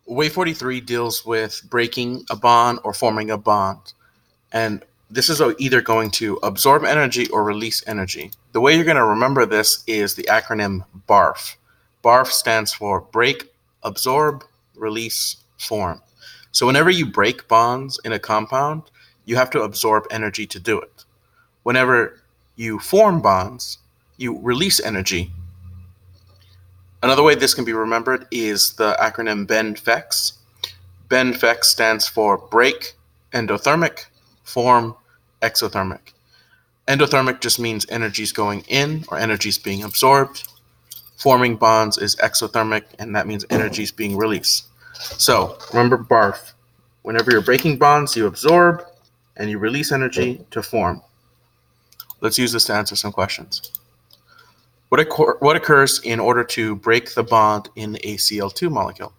Way 43 deals with breaking a bond or forming a bond. And this is either going to absorb energy or release energy. The way you're going to remember this is the acronym BARF. BARF stands for break, absorb, release, form. So whenever you break bonds in a compound, you have to absorb energy to do it. Whenever you form bonds, you release energy. Another way this can be remembered is the acronym BENFEX. BENFEX stands for break, endothermic, form, exothermic. Endothermic just means energy is going in or energy is being absorbed. Forming bonds is exothermic, and that means energy is being released. So remember BARF. Whenever you're breaking bonds, you absorb and you release energy to form. Let's use this to answer some questions. What occurs in order to break the bond in a Cl2 molecule?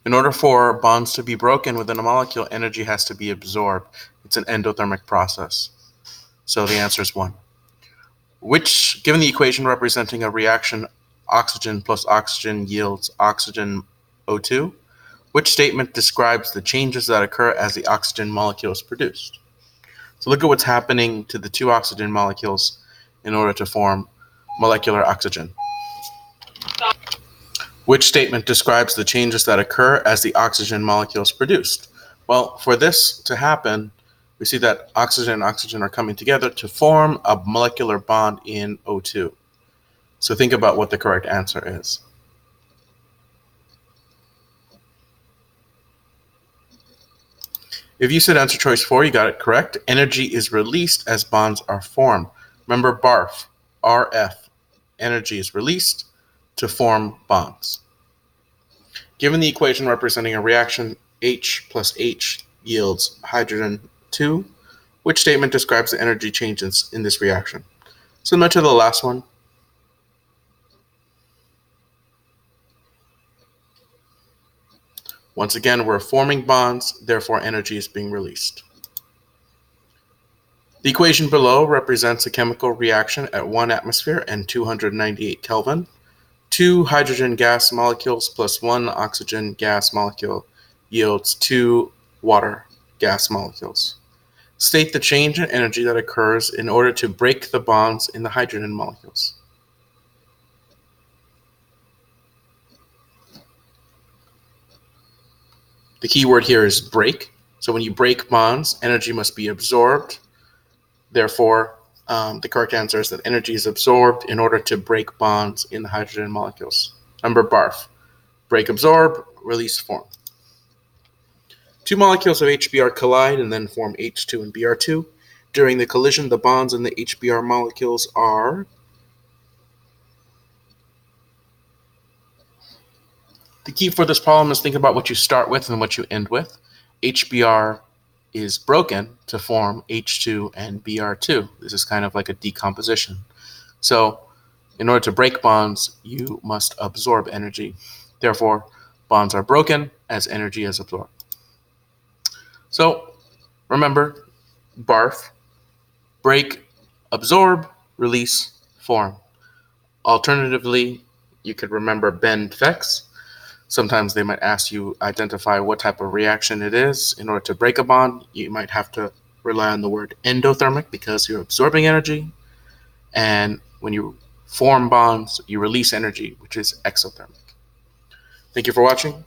In order for bonds to be broken within a molecule, energy has to be absorbed. It's an endothermic process. So the answer is 1. Given the equation representing a reaction oxygen plus oxygen yields oxygen O2, which statement describes the changes that occur as the oxygen molecule is produced? So look at what's happening to the two oxygen molecules in order to form molecular oxygen. Which statement describes the changes that occur as the oxygen molecule is produced? Well, for this to happen, we see that oxygen and oxygen are coming together to form a molecular bond in O2. So think about what the correct answer is. If you said answer choice 4, you got it correct. Energy is released as bonds are formed. Remember BARF, RF. Energy is released to form bonds. Given the equation representing a reaction H plus H yields hydrogen 2, which statement describes the energy changes in this reaction? Similar to the last one. Once again, we're forming bonds, therefore energy is being released. The equation below represents a chemical reaction at 1 atmosphere and 298 Kelvin. 2 hydrogen gas molecules plus 1 oxygen gas molecule yields 2 water gas molecules. State the change in energy that occurs in order to break the bonds in the hydrogen molecules. The key word here is break. So when you break bonds, energy must be absorbed. Therefore, the correct answer is that energy is absorbed in order to break bonds in the hydrogen molecules. Number BARF. Break, absorb, release, form. 2 molecules of HBr collide and then form H2 and Br2. During the collision, the bonds in the HBr molecules are... The key for this problem is think about what you start with and what you end with. HBr is broken to form H2 and Br2. This is kind of like a decomposition. So in order to break bonds, you must absorb energy. Therefore, bonds are broken as energy is absorbed. So remember, BARF, break, absorb, release, form. Alternatively, you could remember BENFEX. Sometimes they might ask you identify what type of reaction it is. In order to break a bond, you might have to rely on the word endothermic because you're absorbing energy. And when you form bonds, you release energy, which is exothermic. Thank you for watching.